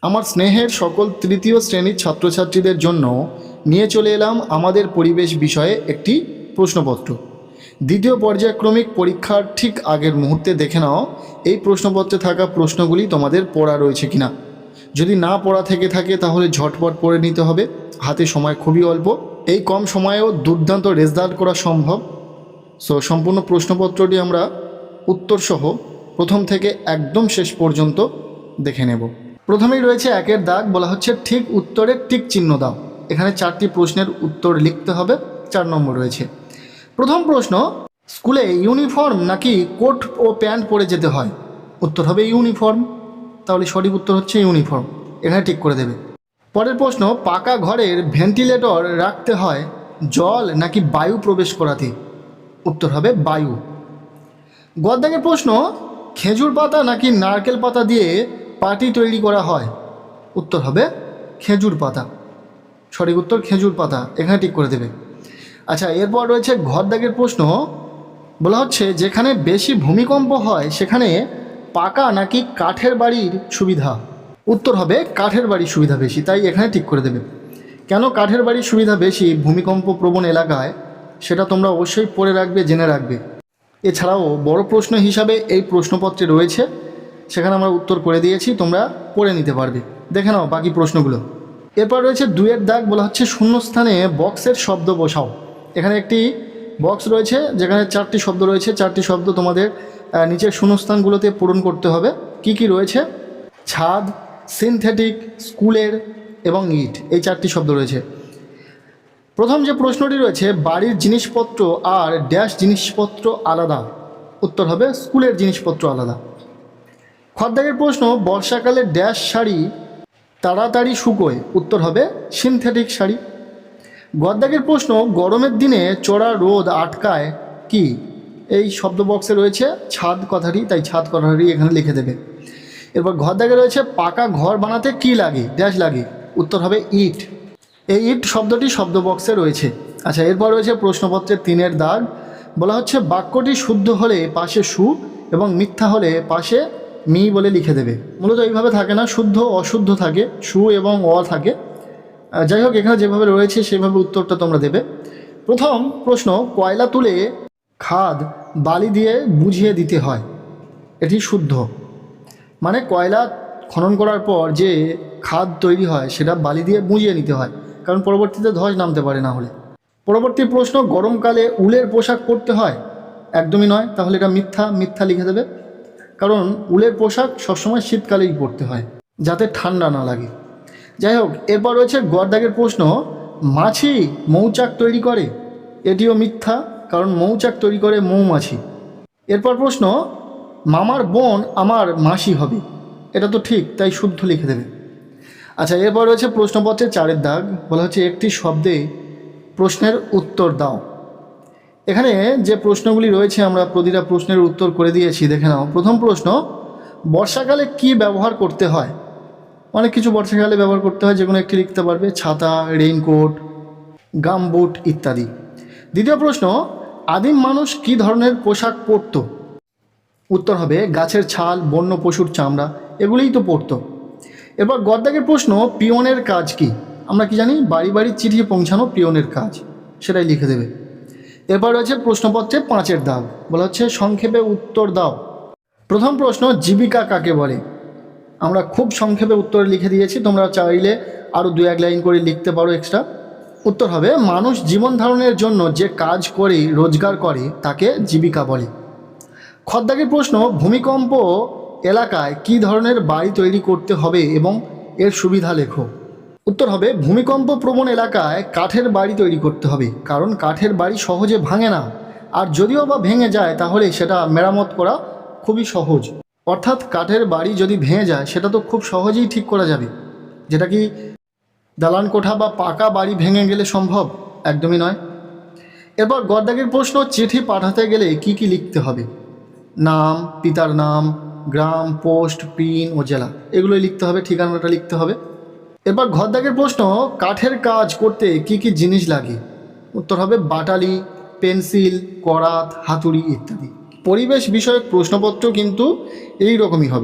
আমার স্নেহের সকল তৃতীয় শ্রেণীর ছাত্রছাত্রীদের জন্য নিয়ে চলে এলাম আমাদের পরিবেশ বিষয়ে একটি প্রশ্নপত্র। দ্বিতীয় পর্যায়ক্রমিক পরীক্ষার ঠিক আগের মুহূর্তে দেখে নাও এই প্রশ্নপত্রে থাকা প্রশ্নগুলি তোমাদের পড়া রয়েছে কিনা। যদি না পড়া থেকে থাকে তাহলে ঝটপট পড়ে নিতে হবে, হাতে সময় খুবই অল্প। এই কম সময়েও দুর্দান্ত রেজাল্ট করা সম্ভব। সম্পূর্ণ প্রশ্নপত্রটি আমরা উত্তরসহ প্রথম থেকে একদম শেষ পর্যন্ত দেখে নেব। প্রথমেই রয়েছে একের দাগ, বলা হচ্ছে ঠিক উত্তরে টিক চিহ্ন দাও। এখানে 4টি প্রশ্নের উত্তর লিখতে হবে, 4 নম্বর রয়েছে। প্রথম প্রশ্ন, স্কুলে ইউনিফর্ম নাকি কোট ও প্যান্ট পরে যেতে হয়? উত্তর হবে ইউনিফর্ম, তাহলে সঠিক উত্তর হচ্ছে ইউনিফর্ম, এখানে ঠিক করে দেবে। পরের প্রশ্ন, পাকা ঘরের ভেন্টিলেটর রাখতে হয় জল নাকি বায়ু প্রবেশ করাতে? উত্তর হবে বায়ু। গদ্দাগের প্রশ্ন, খেজুর পাতা নাকি নারকেল পাতা দিয়ে পাটি তৈরি করা হয়? উত্তর হবে খেজুর পাতা, সঠিক উত্তর খেজুর পাতা, এখানে ঠিক করে দেবে। আচ্ছা, এরপর রয়েছে ঘরদাগের প্রশ্ন, বলা হচ্ছে যেখানে বেশি ভূমিকম্প হয় সেখানে পাকা নাকি কাঠের বাড়ির সুবিধা? উত্তর হবে কাঠের বাড়ির সুবিধা বেশি, তাই এখানে ঠিক করে দেবে। কেন কাঠের বাড়ির সুবিধা বেশি ভূমিকম্প প্রবণ এলাকায়, সেটা তোমরা অবশ্যই পড়ে রাখবে, জেনে রাখবে। এছাড়াও বড় প্রশ্ন হিসাবে এই প্রশ্নপত্রে রয়েছে, সেখানে আমরা উত্তর করে দিয়েছি, তোমরা পড়ে নিতে পারবে। দেখে নাও বাকি প্রশ্নগুলো। এরপর রয়েছে 2-এর দাগ, বলা হচ্ছে শূন্যস্থানে বক্সের শব্দ বসাও। এখানে একটি বক্স রয়েছে যেখানে 4টি শব্দ রয়েছে, 4টি শব্দ তোমাদের নিচের শূন্যস্থানগুলোতে পূরণ করতে হবে। কি কি রয়েছে? ছাদ, সিনথেটিক, স্কুলের এবং ইট, এই 4টি শব্দ রয়েছে। প্রথম যে প্রশ্নটি রয়েছে, বাড়ির জিনিসপত্র আর ড্যাশ জিনিসপত্র আলাদা? উত্তর হবে স্কুলের জিনিসপত্র আলাদা। খদ্দাগের প্রশ্ন, বর্ষাকালে ড্যাশ শাড়ি তাড়াতাড়ি শুকোয়? উত্তর হবে সিনথেটিক শাড়ি। গদ্দাগের প্রশ্ন, গরমের দিনে চড়া রোদ আটকায় কি? এই শব্দ বক্সে রয়েছে ছাদ কথাটি, তাই ছাদ কথাটি এখানে লিখে দেবে। এরপর ঘরদাগে রয়েছে পাকা ঘর বানাতে কি লাগে? ড্যাশ লাগে? উত্তর হবে ইট। এই ইট শব্দটি শব্দ বক্সে রয়েছে। আচ্ছা, এরপর রয়েছে প্রশ্নপত্রের 3-এর দাগ, বলা হচ্ছে বাক্যটি শুদ্ধ হলে পাশে সু এবং মিথ্যা হলে পাশে মি বলে লিখে দেবে। মূলত এইভাবে থাকে না, শুদ্ধ অশুদ্ধ থাকে, সু এবং অ থাকে। যাই হোক, এখানে যেভাবে রয়েছে সেভাবে উত্তরটা তোমরা দেবে। প্রথম প্রশ্ন, কয়লা তুলে খাদ বালি দিয়ে বুঝিয়ে দিতে হয়। এটি শুদ্ধ, মানে কয়লা খনন করার পর যে খাদ তৈরি হয় সেটা বালি দিয়ে বুঝিয়ে নিতে হয়, কারণ পরবর্তীতে ধস নামতে পারে না হলে। পরবর্তী প্রশ্ন, গরমকালে উলের পোশাক পরতে হয়? একদমই নয়, তাহলে এটা মিথ্যা, মিথ্যা লিখে দেবে। কারণ উলের পোশাক সবসময় শীতকালেই পরতে হয়, যাতে ঠান্ডা না লাগে। যাই হোক, এরপর রয়েছে গরদাগের প্রশ্ন, মাছি মৌচাক তৈরি করে? এটিও মিথ্যা, কারণ মৌচাক তৈরি করে মৌমাছি। এরপর প্রশ্ন, মামার বোন আমার মাসি হবে? এটা তো ঠিক, তাই শুদ্ধ লিখে দেবে। আচ্ছা, এরপর রয়েছে প্রশ্নপত্রের 4-এর দাগ, বলা হচ্ছে একটি শব্দে প্রশ্নের উত্তর দাও। এখানে যে প্রশ্নগুলি রয়েছে আমরা প্রতিটা প্রশ্নের উত্তর করে দিয়েছি, দেখে নাও। প্রথম প্রশ্ন, বর্ষাকালে কি ব্যবহার করতে হয়? অনেক কিছু বর্ষাকালে ব্যবহার করতে হয়, যে কোনো একটি লিখতে পারবে, ছাতা, রেইনকোট, গামবুট ইত্যাদি। দ্বিতীয় প্রশ্ন, আদিম মানুষ কি ধরনের পোশাক পরত? উত্তর হবে গাছের ছাল, বন্য পশুর চামড়া, এগুলিই তো পরত। এরপর গদ্দাগের প্রশ্ন, পিয়নের কাজ কি? আমরা কি জানি? বাড়ি বাড়ি চিঠি পৌঁছানো পিয়নের কাজ, সেটাই লিখে দেবে। এরপর রয়েছে প্রশ্নপত্রে 5-এর দাগ, বলা হচ্ছে সংক্ষেপে উত্তর দাও। প্রথম প্রশ্ন, জীবিকা কাকে বলে? আমরা খুব সংক্ষেপে উত্তরে লিখে দিয়েছি, তোমরা চাইলে আরও 2-1 লাইন করে লিখতে পারো এক্সট্রা। উত্তর হবে মানুষ জীবন ধারণের জন্য যে কাজ করে রোজগার করে তাকে জীবিকা বলে। খদ্দাগের প্রশ্ন, ভূমিকম্প এলাকায় কি ধরনের বাড়ি তৈরি করতে হবে এবং এর সুবিধা লেখো। উত্তর হবে ভূমিকম্প প্রবণ এলাকায় কাঠের বাড়ি তৈরি করতে হবে, কারণ কাঠের বাড়ি সহজে ভাঙে না, আর যদিও বা ভেঙে যায় তাহলে সেটা মেরামত করা খুবই সহজ। অর্থাৎ কাঠের বাড়ি যদি ভেঙে যায় সেটা তো খুব সহজেই ঠিক করা যাবে, যেটা কি দালান কোঠা বা পাকা বাড়ি ভেঙে গেলে সম্ভব? একদমই নয়। এরপর গদ্দাগের প্রশ্ন, চিঠি পাঠাতে গেলে কি কি লিখতে হবে? নাম, পিতার নাম, গ্রাম, পোস্ট, পিন ও জেলা, এগুলোই লিখতে হবে, ঠিকানাটা লিখতে হবে। এরপর ঘরদাগের প্রশ্ন, কাঠের কাজ করতে কি কি জিনিস লাগে? উত্তর হবে বাটালি, পেন্সিল, করাত, হাতুড়ি ইত্যাদি। পরিবেশ বিষয়ক প্রশ্নপত্র কিন্তু এই রকমই হবে।